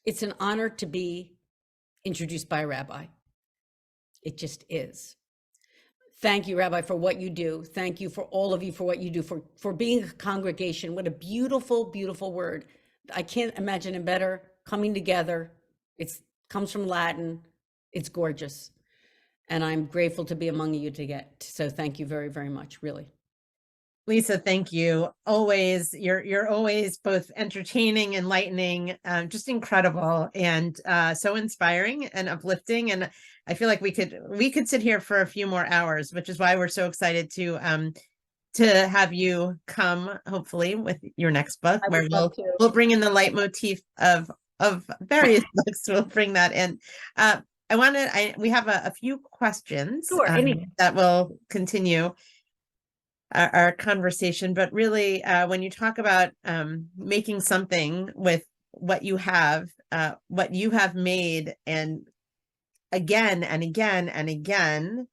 It's an honor to be introduced by a rabbi. It just is. Thank you, Rabbi, for what you do. Thank you for all of you for what you do, for being a congregation. What a beautiful, beautiful word. I can't imagine it better. Coming together. It comes from Latin. It's gorgeous. And I'm grateful to be among you so thank you very, very much, really. Lisa, thank you. Always, you're always both entertaining, enlightening, just incredible, and so inspiring and uplifting. And I feel like we could sit here for a few more hours, which is why we're so excited to have you come, hopefully, with your next book, where we'll bring in the leitmotif of various books. We'll bring that in. We have a few questions that will continue our conversation, but really when you talk about making something with what you have made, and again and again and again,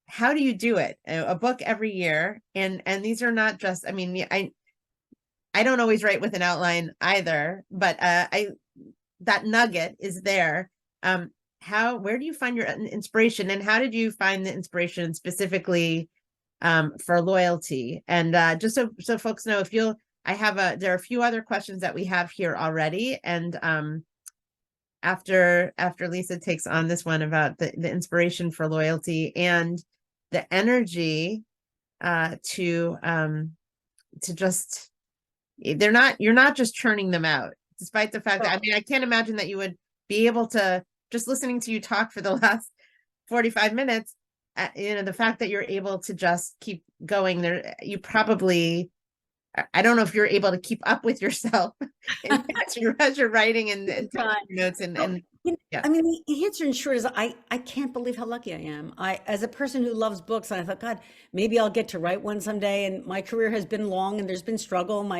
how do you do it? A book every year, and these are not just, I mean, I don't always write with an outline either, but that nugget is there. Where do you find your inspiration, and how did you find the inspiration specifically for loyalty? And just so folks know, there are a few other questions that we have here already, and after Lisa takes on this one about the inspiration for loyalty and the energy to just, you're not just churning them out, despite the fact that, I mean, I can't imagine that you would be able to, just listening to you talk for the last 45 minutes, the fact that you're able to just keep going there, you probably, I don't know if you're able to keep up with yourself as you're writing and taking notes and yeah. I mean, the answer in short is I can't believe how lucky I am. As a person who loves books, I thought, God, maybe I'll get to write one someday. And my career has been long, and there's been struggle.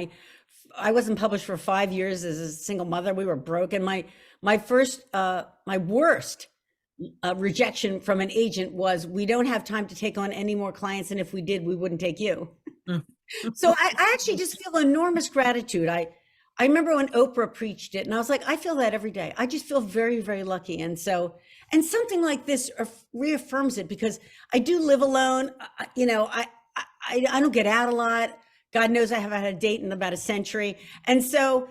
I wasn't published for 5 years as a single mother. We were broke. And my worst rejection from an agent was, we don't have time to take on any more clients, and if we did, we wouldn't take you. So I actually just feel enormous gratitude. I remember when Oprah preached it, and I was like, I feel that every day. I just feel very, very lucky. And something like this reaffirms it, because I do live alone. I don't get out a lot. God knows I haven't had a date in about a century. And so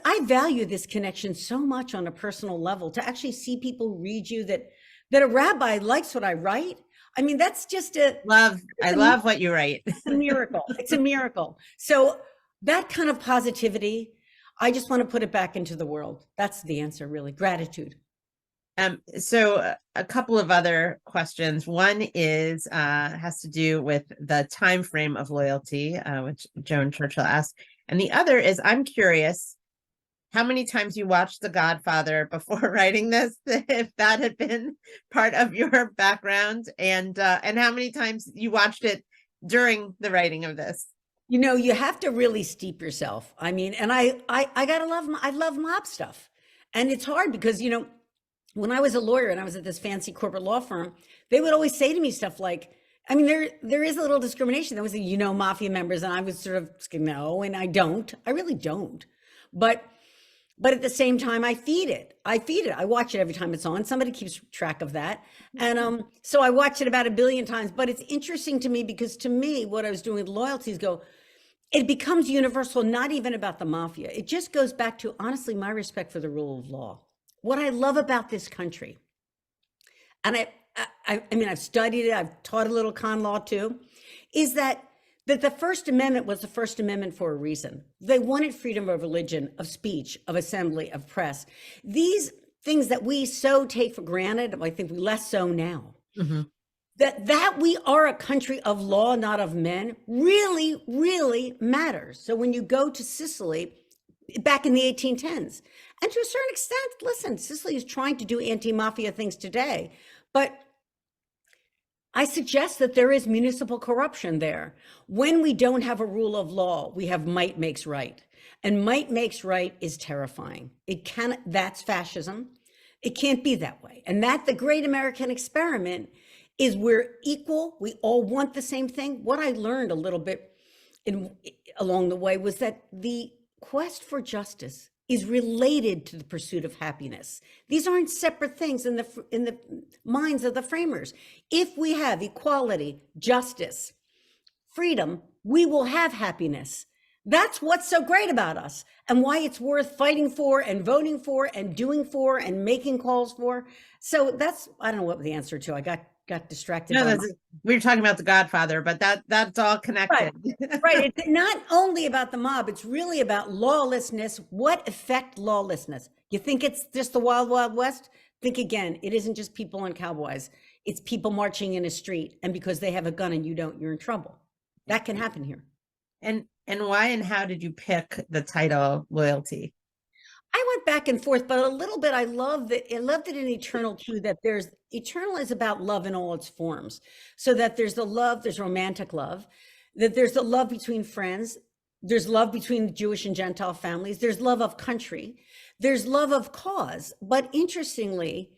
I value this connection so much on a personal level, to actually see people read you, that a rabbi likes what I write. I mean, that's just I love what you write. It's a miracle. It's a miracle. So that kind of positivity, I just want to put it back into the world. That's the answer, really. Gratitude. So a couple of other questions. One is has to do with the time frame of loyalty, which Joan Churchill asked. And the other is, I'm curious how many times you watched The Godfather before writing this, if that had been part of your background, and how many times you watched it during the writing of this. You have to really steep yourself. I mean, and I love mob stuff. And it's hard because, when I was a lawyer and I was at this fancy corporate law firm, they would always say to me stuff like, I mean, there is a little discrimination. There was mafia members, and I was sort of, no, and I don't. I really don't. But at the same time, I feed it. I watch it every time it's on. Somebody keeps track of that. And so I watch it about 1 billion times. But it's interesting to me, because to me, what I was doing with loyalties it becomes universal, not even about the mafia. It just goes back to, honestly, my respect for the rule of law. What I love about this country, and I mean, I've studied it, I've taught a little con law too, is that the First Amendment was the First Amendment for a reason. They wanted freedom of religion, of speech, of assembly, of press. These things that we so take for granted, I think we less so now. Mm-hmm. That we are a country of law, not of men, really, really matters. So when you go to Sicily back in the 1810s, and to a certain extent, listen, Sicily is trying to do anti-mafia things today, but I suggest that there is municipal corruption there. When we don't have a rule of law, we have might makes right. And might makes right is terrifying. That's fascism. It can't be that way. And that the great American experiment is we're equal. We all want the same thing. What I learned a little bit along the way was that the quest for justice is related to the pursuit of happiness. These aren't separate things in the minds of the framers. If we have equality, justice, freedom, we will have happiness. That's what's so great about us and why it's worth fighting for and voting for and doing for and making calls for. So I don't know what the answer to. I got distracted. No, we were talking about The Godfather, but that's all connected. Right. It's not only about the mob, it's really about lawlessness. What effect lawlessness? You think it's just the wild, wild west? Think again. It isn't just people on cowboys. It's people marching in a street, and because they have a gun and you don't, you're in trouble. That can happen here. And why and how did you pick the title Loyalty? I went back and forth, but a little bit, I loved it in Eternal too, that Eternal is about love in all its forms. So that there's the love, there's romantic love, that there's the love between friends, there's love between Jewish and Gentile families, there's love of country, there's love of cause. But interestingly,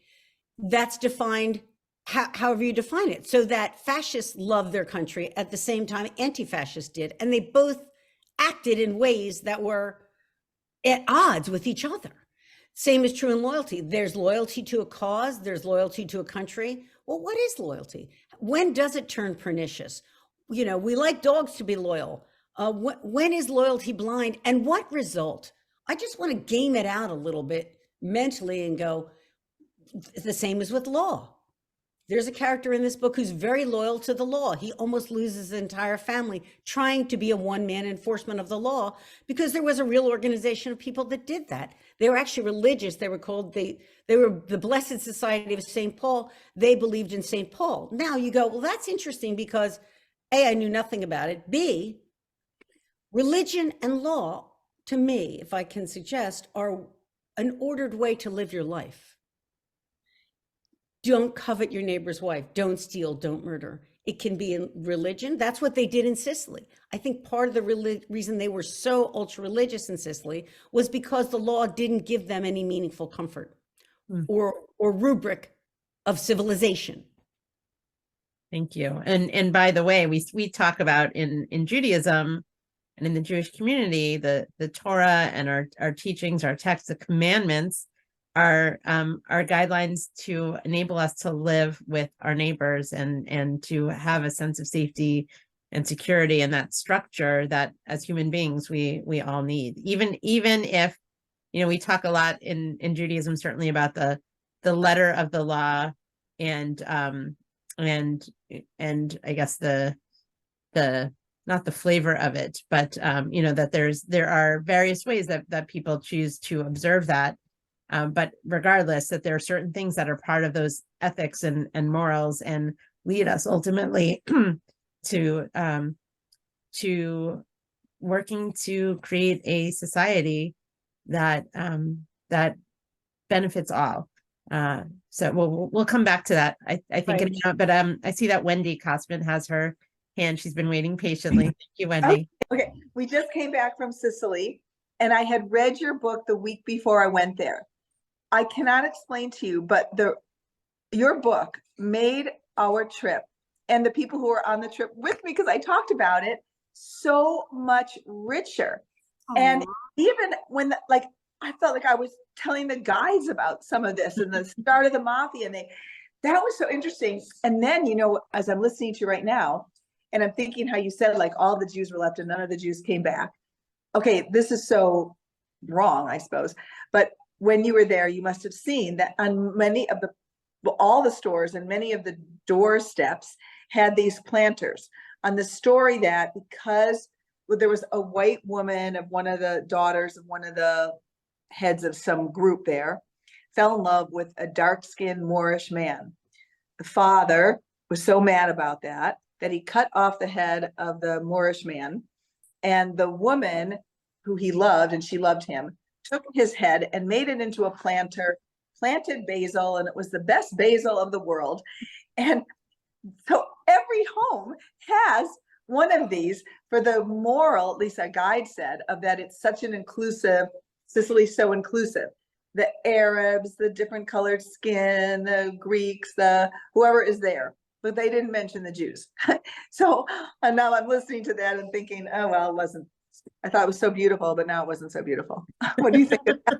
that's defined however you define it. So that fascists love their country at the same time anti-fascists did. And they both acted in ways that were at odds with each other. Same is true in loyalty. There's loyalty to a cause, there's loyalty to a country. Well, what is loyalty? When does it turn pernicious? We like dogs to be loyal. When is loyalty blind? And what result? I just want to game it out a little bit mentally and go, the same as with law. There's a character in this book who's very loyal to the law. He almost loses his entire family trying to be a one-man enforcement of the law because there was a real organization of people that did that. They were actually religious. They were called, they were the Blessed Society of St. Paul. They believed in St. Paul. Now you go, well, that's interesting because A, I knew nothing about it. B, religion and law, to me, if I can suggest, are an ordered way to live your life. Don't covet your neighbor's wife. Don't steal. Don't murder. It can be in religion. That's what they did in Sicily. I think part of the reason they were so ultra religious in Sicily was because the law didn't give them any meaningful comfort or rubric of civilization. Thank you. And by the way, we talk about in Judaism and in the Jewish community, the Torah and our teachings, our texts, the commandments are guidelines to enable us to live with our neighbors and to have a sense of safety and security and that structure that as human beings we all need. Even if we talk a lot in Judaism certainly about the letter of the law and I guess the not the flavor of it, but that there are various ways that people choose to observe that. But regardless, that there are certain things that are part of those ethics and morals and lead us ultimately to working to create a society that benefits all. So we'll come back to that. I think, right. But I see that Wendy Kosman has her hand. She's been waiting patiently. Thank you, Wendy. Okay, we just came back from Sicily, and I had read your book the week before I went there. I cannot explain to you, but your book made our trip and the people who were on the trip with me, because I talked about it, so much richer. Aww. And even when I felt like I was telling the guys about some of this and the start of the mafia, and that was so interesting. And then, as I'm listening to you right now, and I'm thinking how you said all the Jews were left and none of the Jews came back. Okay, this is so wrong, I suppose. But when you were there, you must have seen that on many of the all the stores and many of the doorsteps had these planters on the story that because there was a white woman of one of the daughters of one of the heads of some group there, fell in love with a dark-skinned Moorish man. The father was so mad about that he cut off the head of the Moorish man, and the woman who he loved, and she loved him, took his head and made it into a planter, planted basil, and it was the best basil of the world. And so every home has one of these for the moral, at least a guide said, of that it's such an inclusive, Sicily's so inclusive. The Arabs, the different colored skin, the Greeks, the whoever is there, but they didn't mention the Jews. So and now I'm listening to that and thinking, oh, well, it wasn't, I thought it was so beautiful, but now it wasn't so beautiful. What do you think of that?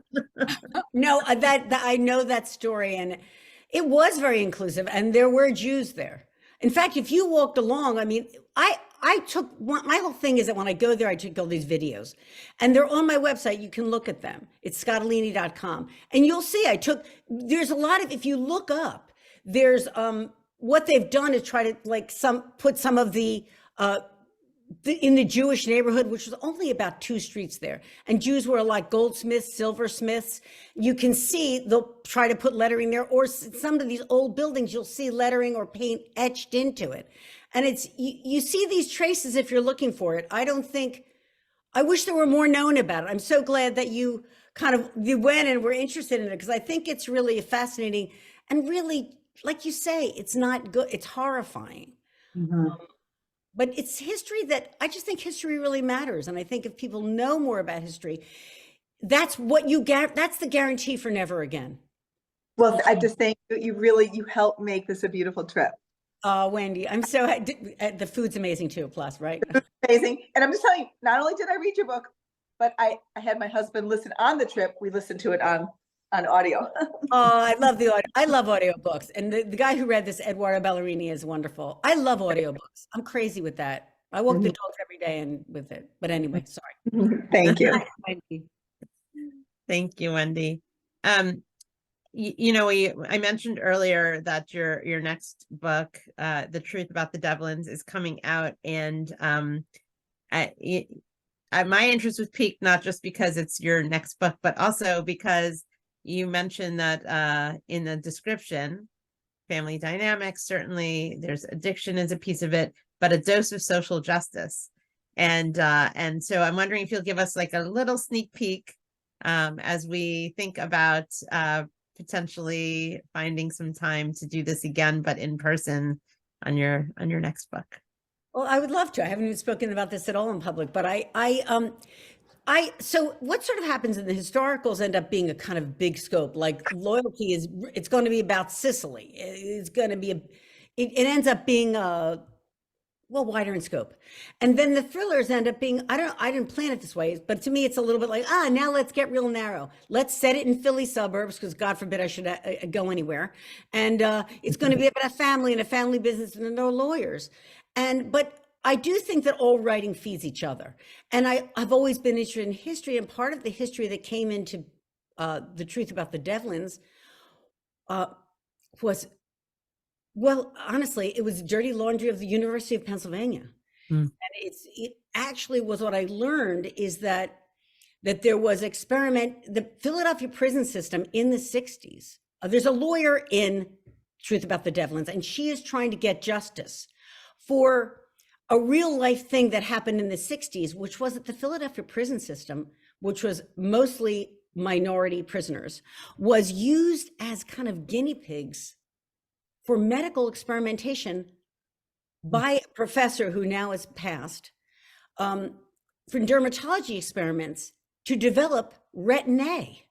No, that I know that story, and it was very inclusive, and there were Jews there. In fact, if you walked along, I mean, I took my whole thing is that when I go there, I take all these videos, and they're on my website. You can look at them. It's scottoline.com, and you'll see there's a lot of, if you look up, there's what they've done is try to put some of the in the Jewish neighborhood, which was only about 2 streets there, and Jews were like goldsmiths, silversmiths. You can see they'll try to put lettering there, or some of these old buildings, you'll see lettering or paint etched into it. And it's, you see these traces if you're looking for it. I wish there were more known about it. I'm so glad that you went and were interested in it, because I think it's really fascinating and really, like you say, it's not good. It's horrifying. Mm-hmm. But it's history that I just think history really matters. And I think if people know more about history, that's what that's the guarantee for never again. Well, I just think you helped make this a beautiful trip. Oh, Wendy, I'm so, the food's amazing too, plus, right? Amazing. And I'm just telling you, not only did I read your book, but I had my husband listen on the trip. We listened to it on audio. Oh, I love the audio. I love audiobooks. And the guy who read this, Eduardo Ballerini, is wonderful. I love audiobooks. I'm crazy with that. I walk the dogs every day and with it. But anyway, sorry. Thank you. Thank you, Wendy. I mentioned earlier that your next book, The Truth About the Devlins, is coming out, and my interest was piqued not just because it's your next book, but also because you mentioned that in the description, family dynamics, certainly there's addiction is a piece of it, but a dose of social justice. And so I'm wondering if you'll give us like a little sneak peek as we think about potentially finding some time to do this again, but in person on your next book. Well, I would love to. I haven't even spoken about this at all in public, but so what sort of happens in the historicals end up being a kind of big scope, like loyalty it's going to be about Sicily. It's going to be, it ends up being wider in scope. And then the thrillers end up being, I didn't plan it this way, but to me, it's a little bit like, now let's get real narrow. Let's set it in Philly suburbs, because God forbid I should go anywhere. And it's going to be about a family and a family business and no lawyers. But I do think that all writing feeds each other. And I've always been interested in history, and part of the history that came into The Truth About the Devlins was, well, honestly, it was dirty laundry of the University of Pennsylvania. And it actually was, what I learned is that there was the Philadelphia prison system in the 60s. There's a lawyer in Truth About the Devlins, and she is trying to get justice for a real life thing that happened in the 60s, which was that the Philadelphia prison system, which was mostly minority prisoners, was used as kind of guinea pigs for medical experimentation by a professor who now has passed, for dermatology experiments to develop Retin-A.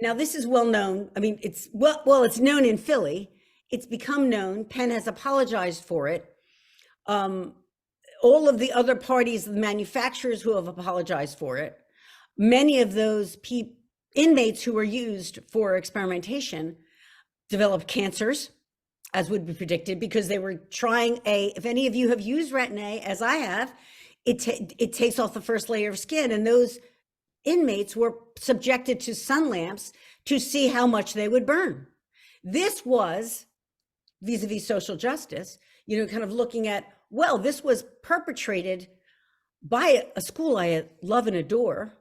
Now, this is well known. I mean, it's known in Philly. It's become known. Penn has apologized for it. All of the other parties, the manufacturers who have apologized for it, many of those inmates who were used for experimentation developed cancers, as would be predicted, because they were trying if any of you have used Retin-A, as I have, it takes off the first layer of skin, and those inmates were subjected to sun lamps to see how much they would burn. This was vis-a-vis social justice, you know, kind of looking at, well, this was perpetrated by a school I love and adore.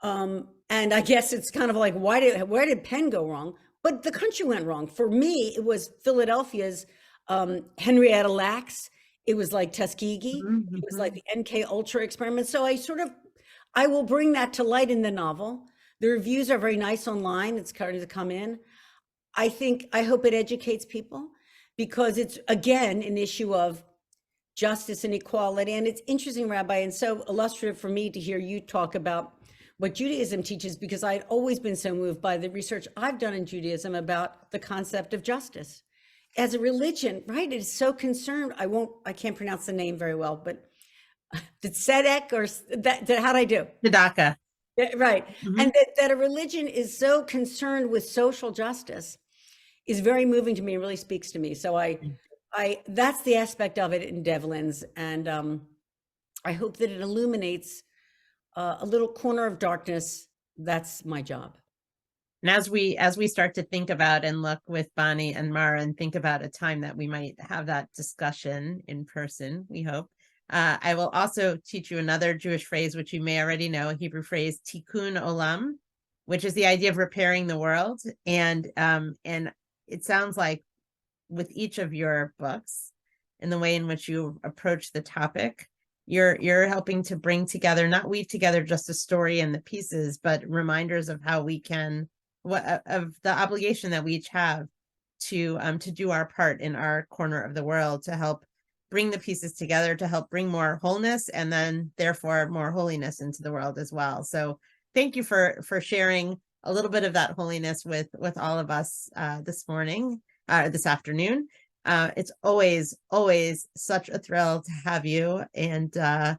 And I guess it's kind of like, where did Penn go wrong? But the country went wrong. For me, it was Philadelphia's Henrietta Lacks. It was like Tuskegee. It was like the NK Ultra experiment. So I will bring that to light in the novel. The reviews are very nice online. It's starting to come in. I hope it educates people, because it's, again, an issue of justice and equality. And it's interesting, Rabbi, and so illustrative for me to hear you talk about what Judaism teaches, because I'd always been so moved by the research I've done in Judaism about the concept of justice. As a religion, right, it is so concerned, I can't pronounce the name very well, but did Tzedek, or how'd I do? Tzedakah. Yeah, right. And that a religion is so concerned with social justice is very moving to me and really speaks to me. So that's the aspect of it in Devlin's. And I hope that it illuminates a little corner of darkness. That's my job. And as we start to think about and look with Bonnie and Mara and think about a time that we might have that discussion in person, we hope. I will also teach you another Jewish phrase, which you may already know, a Hebrew phrase, tikkun olam, which is the idea of repairing the world. And it sounds like with each of your books, in the way in which you approach the topic, you're helping to bring together, not weave together just a story and the pieces, but reminders of how we can, of the obligation that we each have to do our part in our corner of the world, to help bring the pieces together, to help bring more wholeness, and then therefore more holiness into the world as well. So thank you for sharing a little bit of that holiness with all of us this afternoon. It's always such a thrill to have you. And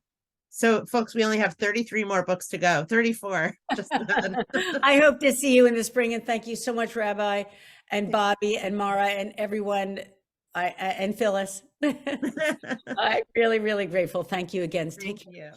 so folks, we only have 33 more books to go, 34. Just I hope to see you in the spring. And thank you so much, Rabbi and Bobby and Mara and everyone, and Phyllis. I'm really, really grateful. Thank you again. Take care. you.